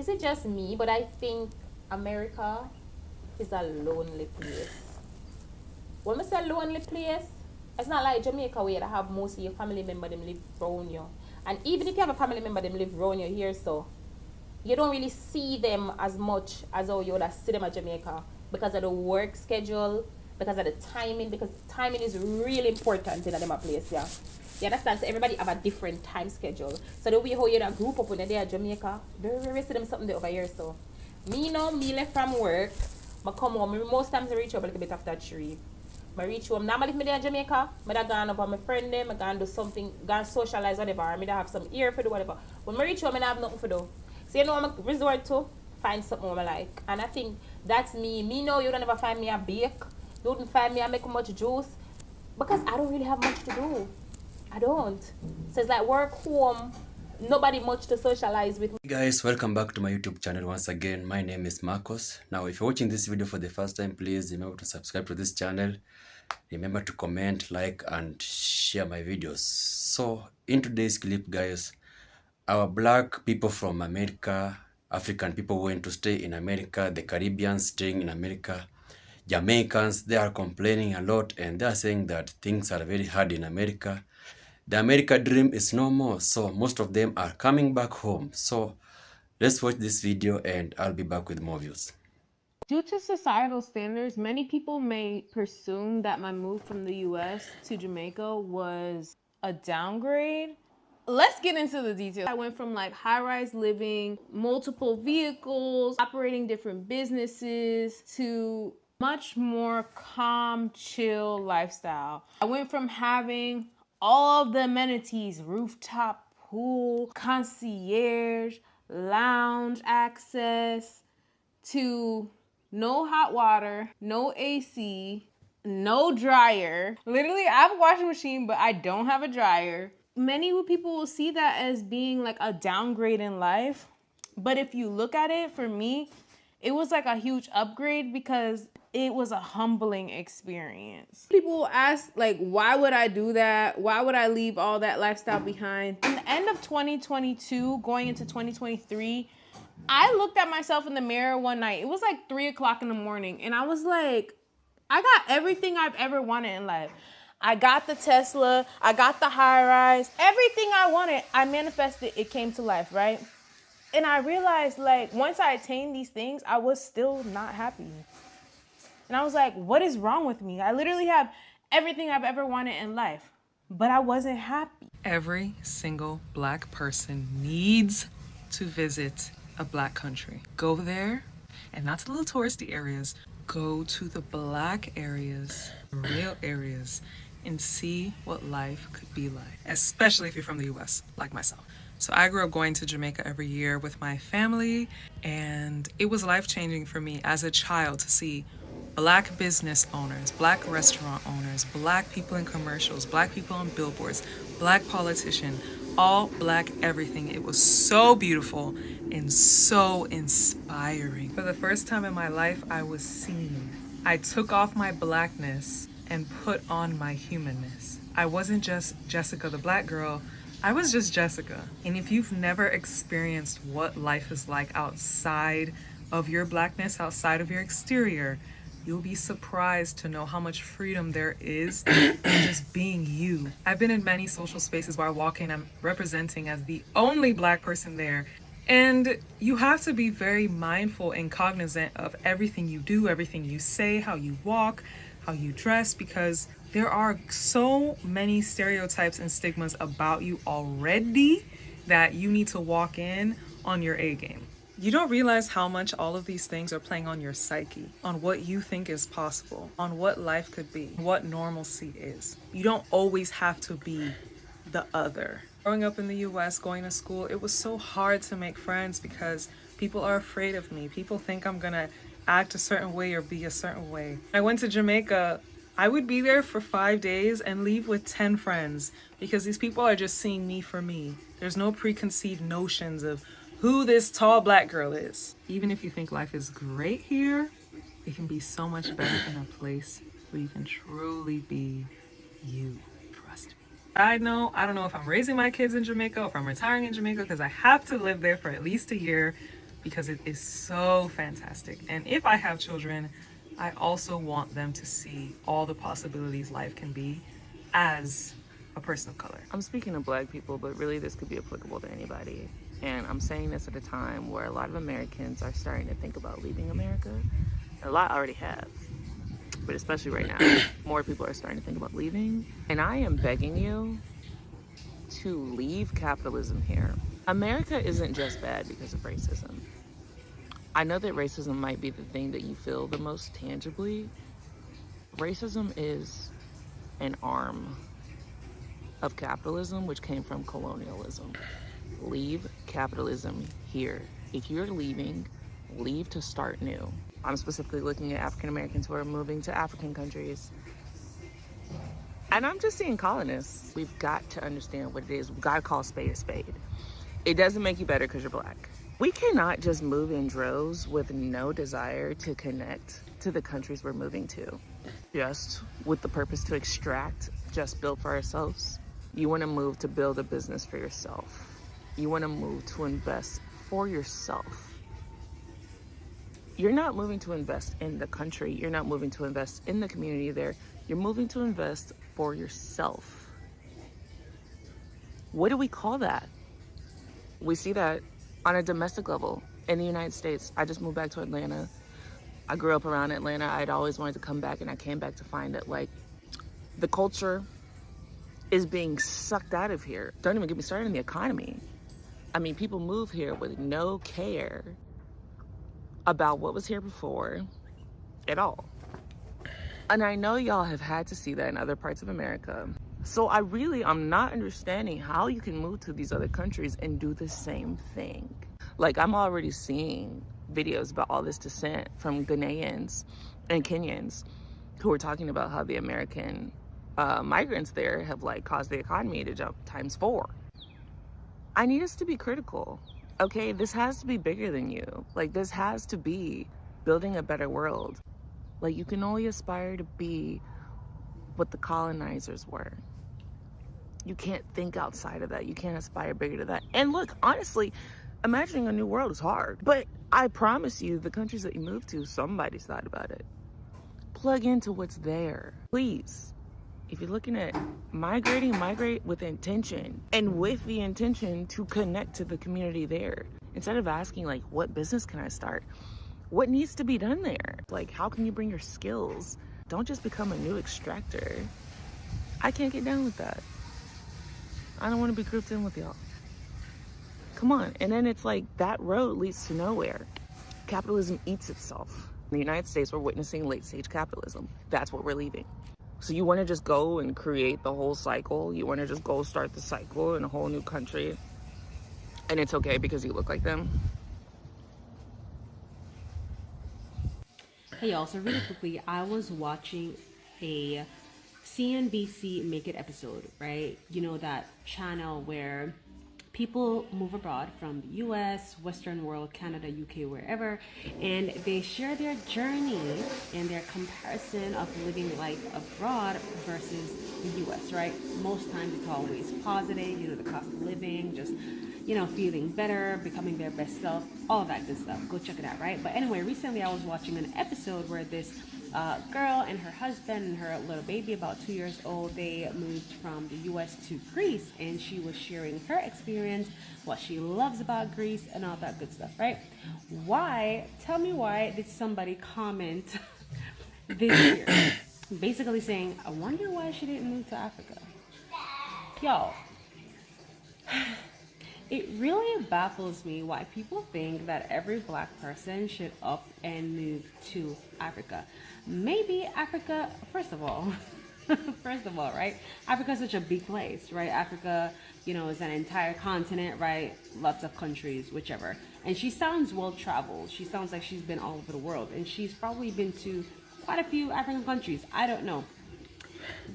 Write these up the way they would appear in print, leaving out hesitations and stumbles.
it just me, but I think America is a lonely place. When I say lonely place, it's not like Jamaica where you have most of your family member them live around you. And even if you have a family member them live around you here, so you don't really see them as much as how you would have see them at Jamaica because of the work schedule, because of the timing, because timing is really important in a them place, yeah. You understand? So everybody have a different time schedule. So the way how you group up when they're at Jamaica, very rest of them something over here. So me left from work, I come home. Most times I reach home a little bit after 3. I reach home. Normally if me there in Jamaica, I da gone up with my friend them, I gone do something, gone socialize whatever, or I da have some ear for do whatever. When I reach home, I have nothing for do. So you know I'm resort to find something I like. And I think that's me. Me know you don't ever find me a bake. You wouldn't find me a make much juice. Because I don't really have much to do. I don't. So it's like work, home, nobody much to socialize with. Hey guys, welcome back to my YouTube channel once again. My name is Marcos. Now if you're watching this video for the first time, please remember to subscribe to this channel. Remember to comment, like and share my videos. So in today's clip guys, our black people from America, African people who went to stay in America, the Caribbeans staying in America, Jamaicans, they are complaining a lot and they are saying that things are very hard in America. The America dream is no more, so most of them are coming back home. So let's watch this video and I'll be back with more views. Due to societal standards, many people may presume that my move from the US to Jamaica was a downgrade. Let's get into the details. I went from like high-rise living, multiple vehicles, operating different businesses to much more calm, chill lifestyle. I went from having all of the amenities, rooftop pool, concierge, lounge access, to no hot water, no AC, no dryer. Literally, I have a washing machine, but I don't have a dryer. Many people will see that as being like a downgrade in life. But if you look at it, for me, it was like a huge upgrade because it was a humbling experience. People will ask, like, why would I do that? Why would I leave all that lifestyle behind? In the end of 2022, going into 2023, I looked at myself in the mirror one night. It was like 3 o'clock in the morning. And I was like, I got everything I've ever wanted in life. I got the Tesla. I got the high rise. Everything I wanted, I manifested. It came to life, right? And I realized, like, once I attained these things, I was still not happy. And I was like, what is wrong with me? I literally have everything I've ever wanted in life, but I wasn't happy. Every single black person needs to visit a black country. Go there, and not to the little touristy areas. Go to the black areas, real areas, and see what life could be like, especially if you're from the U.S., like myself. So I grew up going to Jamaica every year with my family, and it was life-changing for me as a child to see black business owners, black restaurant owners, black people in commercials, black people on billboards, black politicians, all black everything. It was so beautiful and so inspiring. For the first time in my life, I was seen. I took off my blackness and put on my humanness. I wasn't just Jessica the black girl, I was just Jessica. And if you've never experienced what life is like outside of your blackness, outside of your exterior, you'll be surprised to know how much freedom there is in just being you. I've been in many social spaces where I walk in, I'm representing as the only black person there. And you have to be very mindful and cognizant of everything you do, everything you say, how you walk, how you dress, because there are so many stereotypes and stigmas about you already that you need to walk in on your A game. You don't realize how much all of these things are playing on your psyche, on what you think is possible, on what life could be, what normalcy is. You don't always have to be the other. Growing up in the US, going to school, it was so hard to make friends because people are afraid of me. People think I'm gonna act a certain way or be a certain way. I went to Jamaica, I would be there for 5 days and leave with 10 friends because these people are just seeing me for me. There's no preconceived notions of who this tall black girl is. Even if you think life is great here, it can be so much better in a place where you can truly be you. Trust me. I don't know if I'm raising my kids in Jamaica or if I'm retiring in Jamaica because I have to live there for at least a year. because it is so fantastic. And if I have children, I also want them to see all the possibilities life can be as a person of color. I'm speaking to Black people, but really this could be applicable to anybody. And I'm saying this at a time where a lot of Americans are starting to think about leaving America. A lot already have, but especially right now, more people are starting to think about leaving. And I am begging you to leave capitalism here. America isn't just bad because of racism. I know that racism might be the thing that you feel the most tangibly. Racism is an arm of capitalism, which came from colonialism. Leave capitalism here. If you're leaving, leave to start new. I'm specifically looking at African Americans who are moving to African countries. And I'm just seeing colonists. We've got to understand what it is. We've got to call a spade a spade. It doesn't make you better because you're Black. We cannot just move in droves with no desire to connect to the countries we're moving to, just with the purpose to extract, just build for ourselves. You want to move to build a business for yourself. You want to move to invest for yourself. You're not moving to invest in the country. You're not moving to invest in the community there. You're moving to invest for yourself. What do we call that? We see that on a domestic level in the United States. I just moved back to Atlanta. I grew up around Atlanta. I'd always wanted to come back, and I came back to find that, like, the culture is being sucked out of here. Don't even get me started on the economy. I mean, people move here with no care about what was here before at all. And I know y'all have had to see that in other parts of America. So I'm not understanding how you can move to these other countries and do the same thing. Like, I'm already seeing videos about all this descent from Ghanaians and Kenyans who are talking about how the American migrants there have, like, caused the economy to jump ×4. I need us to be critical, okay? This has to be bigger than you. Like, this has to be building a better world. Like, you can only aspire to be what the colonizers were. You can't think outside of that. You can't aspire bigger to that. And look, honestly, imagining a new world is hard. But I promise you, the countries that you move to, somebody's thought about it. Plug into what's there. Please, if you're looking at migrating, migrate with intention, and with the intention to connect to the community there. Instead of asking, like, what business can I start? What needs to be done there? Like, how can you bring your skills? Don't just become a new extractor. I can't get down with that. I don't want to be grouped in with y'all. Come on. And then it's like that road leads to nowhere. Capitalism eats itself. In the United States, we're witnessing late-stage capitalism. That's what we're leaving. So you want to just go and create the whole cycle? You want to just go start the cycle in a whole new country? And it's okay because you look like them? Hey y'all, so really quickly, I was watching a CNBC Make It episode, right? You know, that channel where people move abroad from the US, Western world, Canada, UK, wherever, and they share their journey and their comparison of living life abroad versus the US, right? Most times it's always positive, you know, the cost of living, just, you know, feeling better, becoming their best self, all that good stuff. Go check it out, right? But anyway, recently I was watching an episode where this girl and her husband and her little baby, about 2 years old, they moved from the US to Greece, and she was sharing her experience, what she loves about Greece, and all that good stuff, right? Tell me why did somebody comment this year? Basically saying, I wonder why she didn't move to Africa. Y'all, it really baffles me why people think that every Black person should up and move to Africa. Maybe Africa, first of all, right? Africa is such a big place, right? Africa, you know, is an entire continent, right? Lots of countries, whichever. And she sounds well-traveled. She sounds like she's been all over the world. And she's probably been to quite a few African countries. I don't know.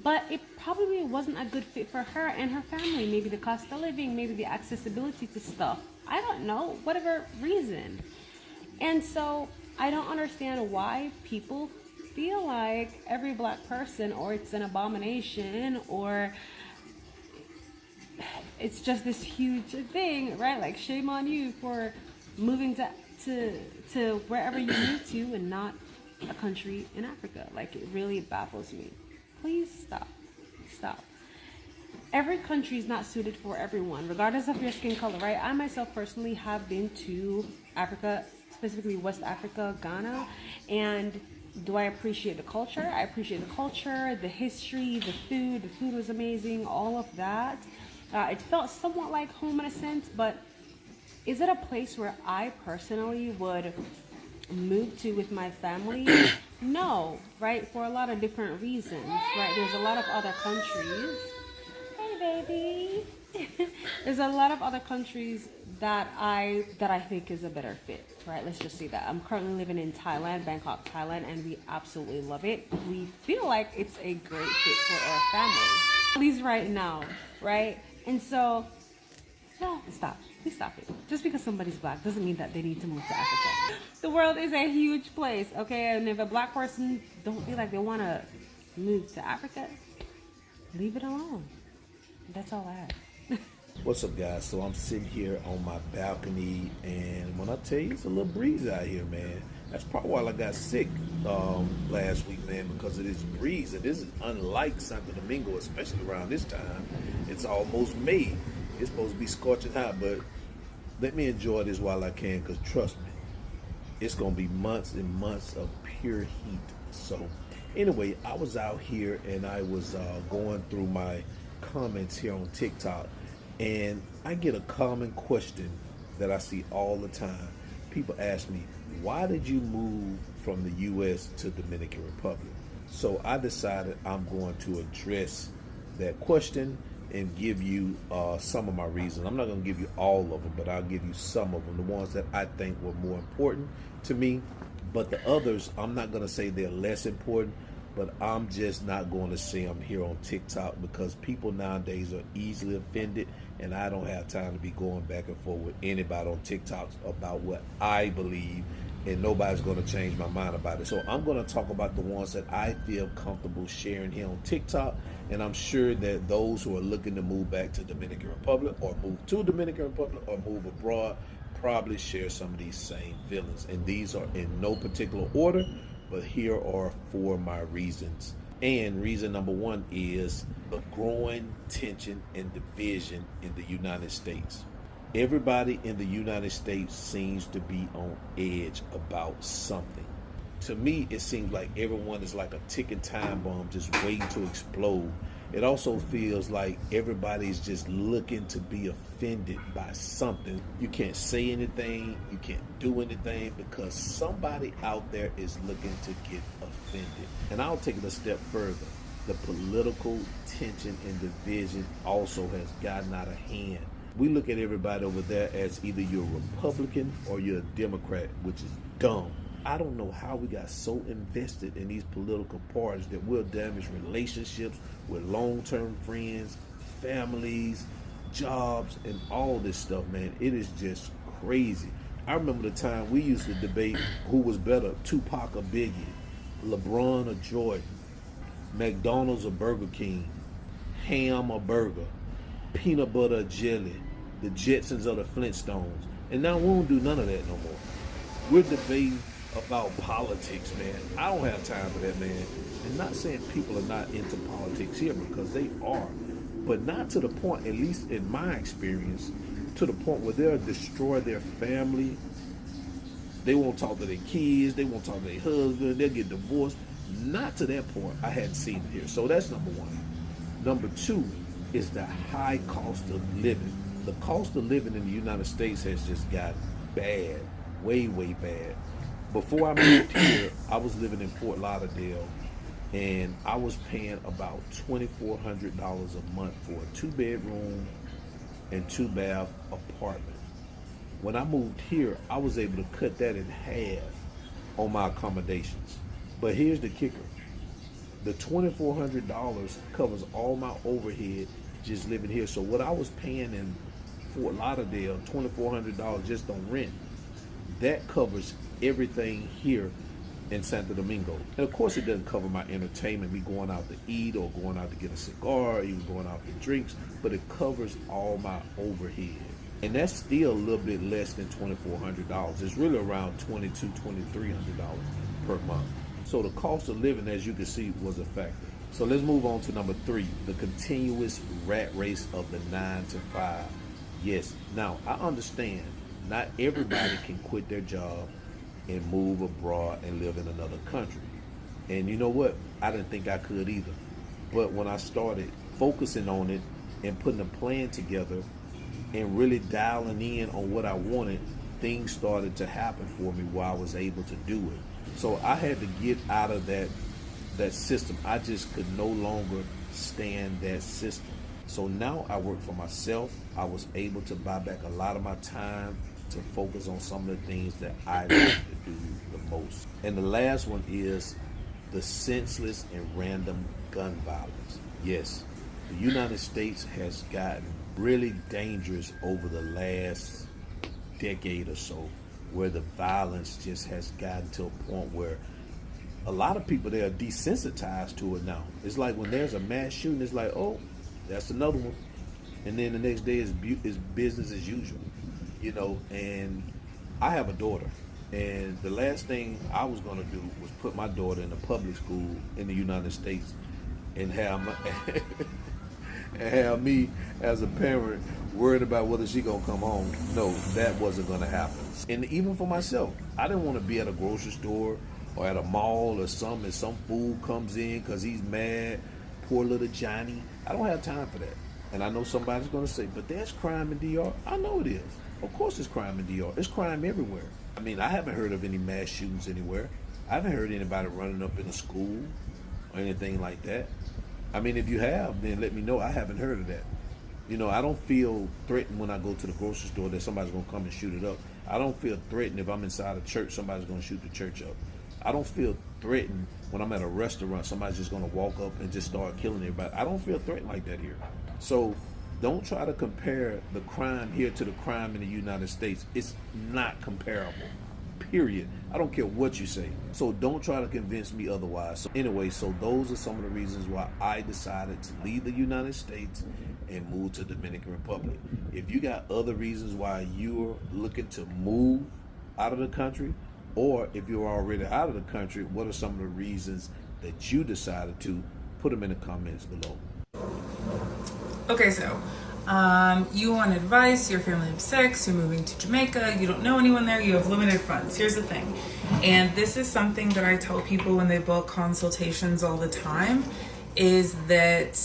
But it probably wasn't a good fit for her and her family. Maybe the cost of living, maybe the accessibility to stuff. I don't know, whatever reason. And so I don't understand why people feel like every Black person, or it's an abomination, or it's just this huge thing, right? Like, shame on you for moving to wherever you move to and not a country in Africa. Like, it really baffles me. Please stop. Stop. Every country is not suited for everyone, regardless of your skin color, right? I myself personally have been to Africa, specifically West Africa, Ghana, and do I appreciate the culture? I appreciate the culture, the history, the food. The food was amazing, all of that. It felt somewhat like home in a sense, but is it a place where I personally would move to with my family? No, right? For a lot of different reasons, right? There's a lot of other countries. Hey, baby. There's a lot of other countries that I think is a better fit, right? Let's just say that. I'm currently living in Thailand, Bangkok, Thailand, and we absolutely love it. We feel like it's a great fit for our family. At least right now, right? And so, no, stop. Please stop it. Just because somebody's black doesn't mean that they need to move to Africa. The world is a huge place, okay? And if a black person don't feel like they want to move to Africa, leave it alone. That's all I have. What's up, guys? So I'm sitting here on my balcony, and when I tell you it's a little breeze out here, man, that's probably why I got sick last week, man, because of this breeze. And this is unlike Santo Domingo, especially around this time. It's almost May. It's supposed to be scorching hot, but let me enjoy this while I can, because trust me, it's going to be months and months of pure heat. So anyway, I was out here and I was going through my comments here on TikTok, and I get a common question that I see all the time. People ask me, why did you move from the U.S. to Dominican Republic? So I decided I'm going to address that question and give you some of my reasons. I'm not going to give you all of them, but I'll give you some of them, the ones that I think were more important to me. But the others, I'm not going to say they're less important, but I'm just not going to say them here on TikTok, because people nowadays are easily offended, and I don't have time to be going back and forth with anybody on TikTok about what I believe, and nobody's going to change my mind about it. So I'm going to talk about the ones that I feel comfortable sharing here on TikTok, and I'm sure that those who are looking to move back to Dominican Republic, or move to Dominican Republic, or move abroad, probably share some of these same feelings. And these are in no particular order, but here are 4 of my reasons. And reason number 1 is the growing tension and division in the United States. Everybody in the United States seems to be on edge about something. To me, it seems like everyone is like a ticking time bomb just waiting to explode. It also feels like everybody's just looking to be offended by something. You can't say anything, you can't do anything, because somebody out there is looking to get offended. And I'll take it a step further. The political tension and division also has gotten out of hand. We look at everybody over there as either you're a Republican or you're a Democrat, which is dumb. I don't know how we got so invested in these political parties that we'll damage relationships with long-term friends, families, jobs, and all this stuff, man. It is just crazy. I remember the time we used to debate who was better, Tupac or Biggie, LeBron or Jordan, McDonald's or Burger King, ham or burger, peanut butter or jelly, the Jetsons or the Flintstones. And now we don't do none of that no more. We're debating about politics, man. I don't have time for that, man. And not saying people are not into politics here, because they are, but not to the point, at least in my experience, to the point where they'll destroy their family. They won't talk to their kids, they won't talk to their husband, they'll get divorced. Not to that point. I hadn't seen it here. So that's number 1. Number 2 is the high cost of living. The cost of living in the United States has just got bad, way, way bad. Before I moved here, I was living in Fort Lauderdale, and I was paying about $2,400 a month for a 2-bedroom and 2-bath apartment. When I moved here, I was able to cut that in half on my accommodations. But here's the kicker. The $2,400 covers all my overhead just living here. So what I was paying in Fort Lauderdale, $2,400 just on rent, that covers everything here in Santo Domingo. And of course it doesn't cover my entertainment, me going out to eat or going out to get a cigar, or even going out for drinks, but it covers all my overhead. And that's still a little bit less than $2,400. It's really around $2,300 per month. So the cost of living, as you can see, was a factor. So let's move on to number 3, the continuous rat race of the 9 to 5. Yes, now I understand not everybody can quit their job and move abroad and live in another country. And you know what? I didn't think I could either. But when I started focusing on it and putting a plan together and really dialing in on what I wanted, things started to happen for me where I was able to do it. So I had to get out of that system. I just could no longer stand that system. So now I work for myself. I was able to buy back a lot of my time to focus on some of the things that I like to do the most. And the last one is the senseless and random gun violence. Yes, the United States has gotten really dangerous over the last decade or so, where the violence just has gotten to a point where a lot of people, they are desensitized to it now. It's like when there's a mass shooting, it's like, oh, that's another one. And then the next day is business as usual, you know. And I have a daughter, and the last thing I was going to do was put my daughter in a public school in the United States and have me as a parent worried about whether she gonna come home. No, that wasn't gonna happen. And even for myself, I didn't want to be at a grocery store or at a mall or something, and some fool comes in because he's mad, poor little Johnny. I don't have time for that. And I know somebody's gonna say, but there's crime in DR. I know it is. Of course there's crime in DR. There's crime everywhere. I mean, I haven't heard of any mass shootings anywhere. I haven't heard anybody running up in a school or anything like that. I mean, if you have, then let me know. I haven't heard of that. You know, I don't feel threatened when I go to the grocery store that somebody's going to come and shoot it up. I don't feel threatened if I'm inside a church, somebody's going to shoot the church up. I don't feel threatened when I'm at a restaurant, somebody's just going to walk up and just start killing everybody. I don't feel threatened like that here. So don't try to compare the crime here to the crime in the United States. It's not comparable. Period. I don't care what you say. So don't try to convince me otherwise. So anyway, so those are some of the reasons why I decided to leave the United States and move to the Dominican Republic. If you got other reasons why you're looking to move out of the country, or if you're already out of the country, what are some of the reasons that you decided to? Put them in the comments below. Okay, so you want advice, you're a family of 6, you're moving to Jamaica, you don't know anyone there, you have limited funds. Here's the thing, and this is something that I tell people when they book consultations all the time, is that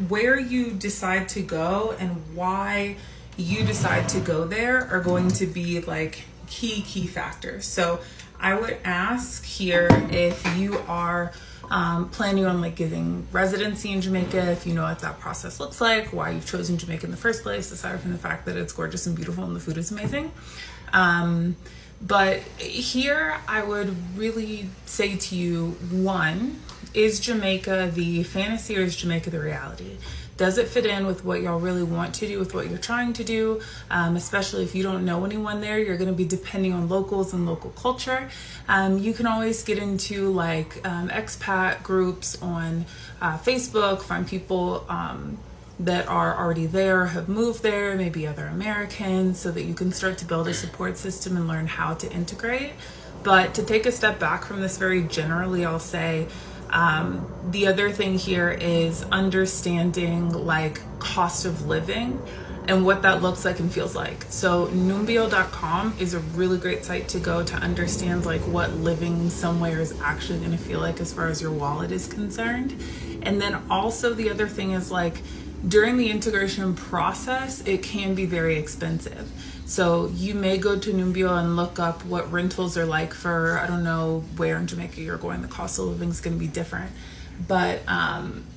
where you decide to go and why you decide to go there are going to be like key factors. So I would ask here if you are planning on like getting residency in Jamaica, if you know what that process looks like, why you've chosen Jamaica in the first place, aside from the fact that it's gorgeous and beautiful and the food is amazing. But here I would really say to you, 1, is Jamaica the fantasy or is Jamaica the reality? Does it fit in with what y'all really want to do, with what you're trying to do? Especially if you don't know anyone there, you're going to be depending on locals and local culture. You can always get into like expat groups on Facebook, find people that are already there, have moved there, maybe other Americans, so that you can start to build a support system and learn how to integrate. But to take a step back from this very generally, I'll say, the other thing here is understanding like cost of living and what that looks like and feels like. So Numbeo.com is a really great site to go to understand like what living somewhere is actually going to feel like as far as your wallet is concerned. And then also the other thing is like during the integration process, it can be very expensive. So you may go to Numbeo and look up what rentals are like for, I don't know where in Jamaica you're going, the cost of living is going to be different. But,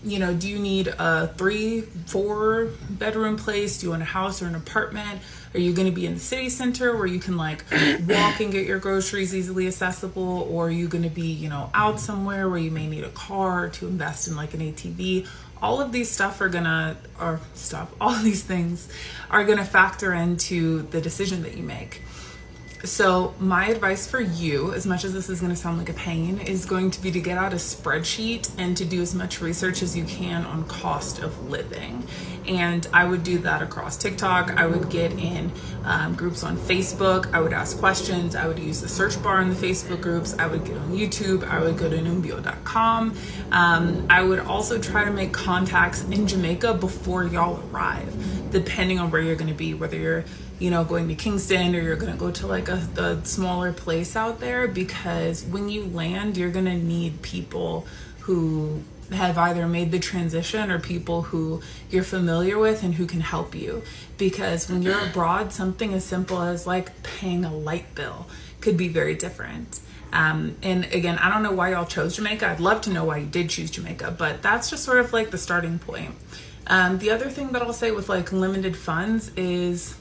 you know, do you need a 3-4 bedroom place? Do you want a house or an apartment? Are you going to be in the city center where you can like walk and get your groceries easily accessible? Or are you going to be, you know, out somewhere where you may need a car to invest in like an ATV? All of these all these things are gonna factor into the decision that you make. So my advice for you, as much as this is going to sound like a pain, is going to be to get out a spreadsheet and to do as much research as you can on cost of living. And I would do that across TikTok. I would get in groups on Facebook. I would ask questions. I would use the search bar in the Facebook groups. I would get on YouTube. I would go to numbio.com. I would also try to make contacts in Jamaica before y'all arrive, depending on where you're going to be, whether you're going to Kingston or you're going to go to like a smaller place out there, because when you land, you're going to need people who have either made the transition or people who you're familiar with and who can help you. Because when you're abroad, something as simple as like paying a light bill could be very different. And again, I don't know why y'all chose Jamaica. I'd love to know why you did choose Jamaica, but that's just sort of like the starting point. The other thing that I'll say with like limited funds is,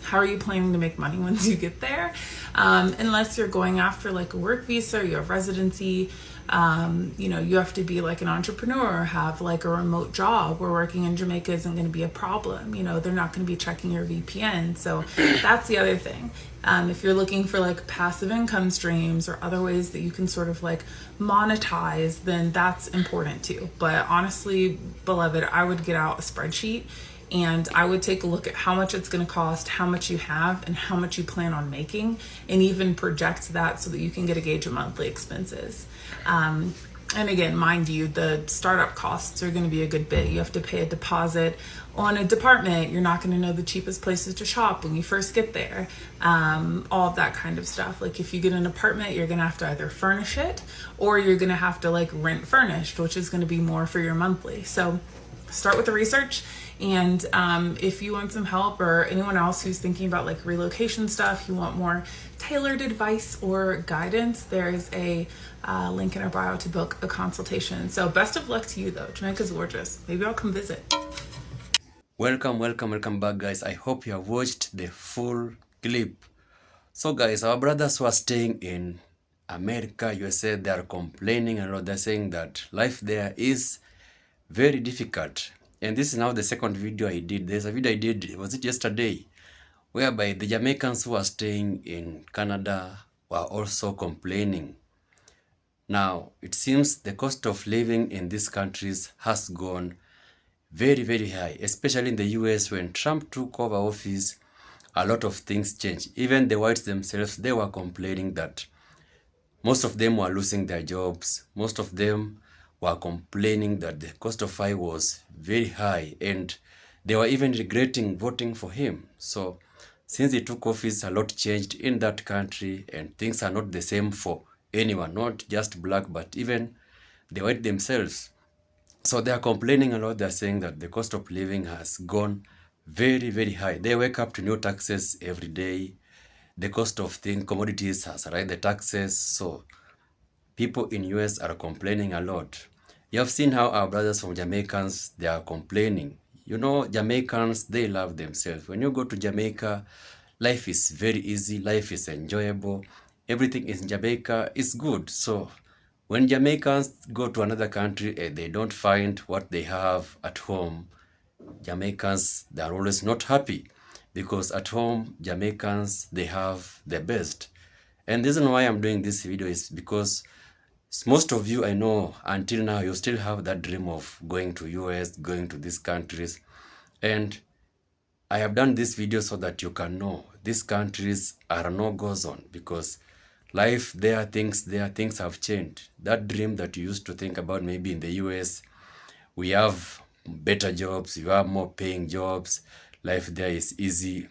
how are you planning to make money once you get there? Unless you're going after like a work visa, you have residency, you have to be like an entrepreneur, have like a remote job where working in Jamaica isn't going to be a problem. They're not going to be checking your VPN. So that's the other thing. If you're looking for like passive income streams or other ways that you can sort of like monetize, then that's important too. But honestly, beloved, I would get out a spreadsheet and I would take a look at how much it's going to cost, how much you have, and how much you plan on making, and even project that so that you can get a gauge of monthly expenses. And again, mind you, the startup costs are going to be a good bit. You have to pay a deposit on a department. You're not going to know the cheapest places to shop when you first get there. All of that kind of stuff. Like if you get an apartment, you're going to have to either furnish it or you're going to have to like rent furnished, which is going to be more for your monthly. So start with the research. And if you want some help, or anyone else who's thinking about like relocation stuff, you want more tailored advice or guidance, there is a link in our bio to book a consultation. So best of luck to you though. Jamaica's gorgeous. Maybe I'll come visit. Welcome back, guys. I hope you have watched the full clip. So guys, our brothers who are staying in America, USA, they are complaining a lot. They're saying that life there is very difficult. And this is now the second video I did. There's a video I did, was it yesterday, whereby the Jamaicans who are staying in Canada were also complaining. Now, it seems the cost of living in these countries has gone very, very high, especially in the US. When Trump took over office, a lot of things changed. Even the whites themselves, they were complaining that most of them were losing their jobs. Most of them were complaining that the cost of life was very high, and they were even regretting voting for him. So since he took office, a lot changed in that country, and things are not the same for anyone, not just black, but even the white themselves. So they are complaining a lot. They're saying that the cost of living has gone very, very high. They wake up to new taxes every day. The cost of commodities has raised the taxes. So people in US are complaining a lot. You have seen how our brothers from Jamaicans, they are complaining. Jamaicans, they love themselves. When you go to Jamaica, life is very easy. Life is enjoyable. Everything in Jamaica is good. So when Jamaicans go to another country and they don't find what they have at home, Jamaicans, they are always not happy, because at home, Jamaicans, they have the best. And the reason why I'm doing this video is because most of you, I know, until now, you still have that dream of going to US, going to these countries. And I have done this video so that you can know these countries are no go zone, because life there, things have changed. That dream that you used to think about, maybe in the US, we have better jobs, you have more paying jobs, life there is easy.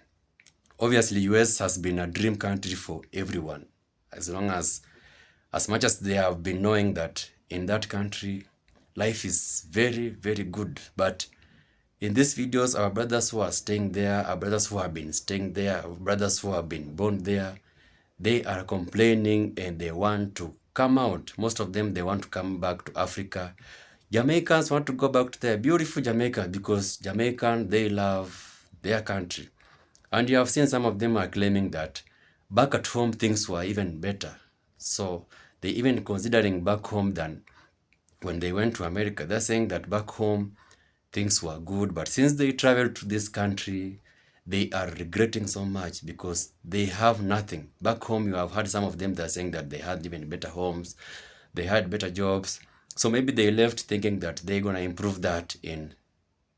Obviously, US has been a dream country for everyone, as much as they have been knowing that in that country, life is very, very good. But in these videos, our brothers who are staying there, our brothers who have been staying there, our brothers who have been born there, they are complaining and they want to come out. Most of them, they want to come back to Africa. Jamaicans want to go back to their beautiful Jamaica, because Jamaicans, they love their country. And you have seen some of them are claiming that back at home, things were even better. So they even considering back home than when they went to America. They're saying that back home, things were good. But since they traveled to this country, they are regretting so much because they have nothing. Back home, you have heard some of them that are saying that they had even better homes, they had better jobs. So maybe they left thinking that they're going to improve that in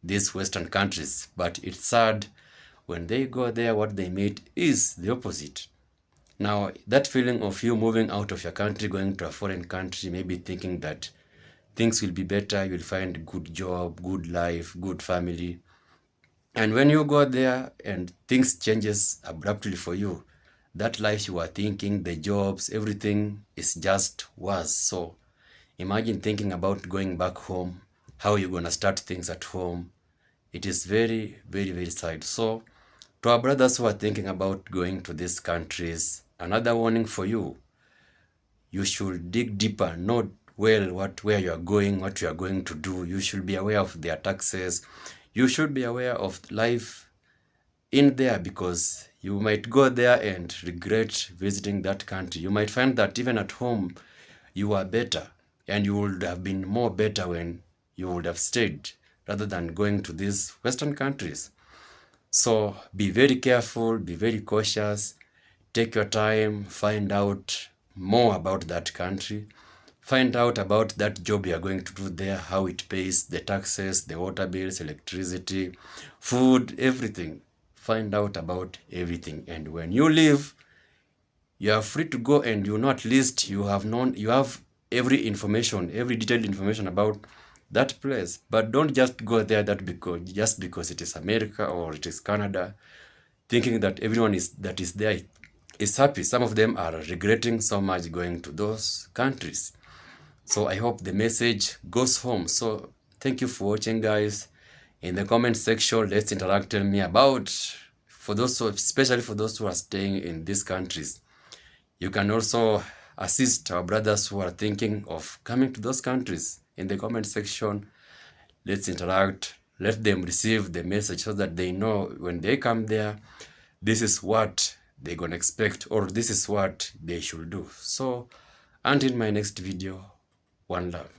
these Western countries. But it's sad when they go there, what they meet is the opposite. Now, that feeling of you moving out of your country, going to a foreign country, maybe thinking that things will be better, you'll find good job, good life, good family. And when you go there and things changes abruptly for you, that life you were thinking, the jobs, everything is just worse. So imagine thinking about going back home, how you're going to start things at home. It is very, very, very sad. So to our brothers who are thinking about going to these countries, another warning for you, you should dig deeper, know well where you are going, what you are going to do. You should be aware of their taxes. You should be aware of life in there, because you might go there and regret visiting that country. You might find that even at home you are better, and you would have been more better when you would have stayed rather than going to these Western countries. So be very careful, be very cautious, take your time, find out more about that country, find out about that job you are going to do there, how it pays, the taxes, the water bills, electricity, food, everything. Find out about everything. And when you leave, you are free to go, and you know at least you have every information, every detailed information about that place. But don't just go there just because it is America or it is Canada, thinking that everyone that is there is happy. Some of them are regretting so much going to those countries. So I hope the message goes home. So thank you for watching, guys. In the comment section, let's interact. Tell me about, especially for those who are staying in these countries. You can also assist our brothers who are thinking of coming to those countries. In the comment section, let's interact. Let them receive the message so that they know when they come there, this is what they're gonna expect, or this is what they should do. So until my next video, one love.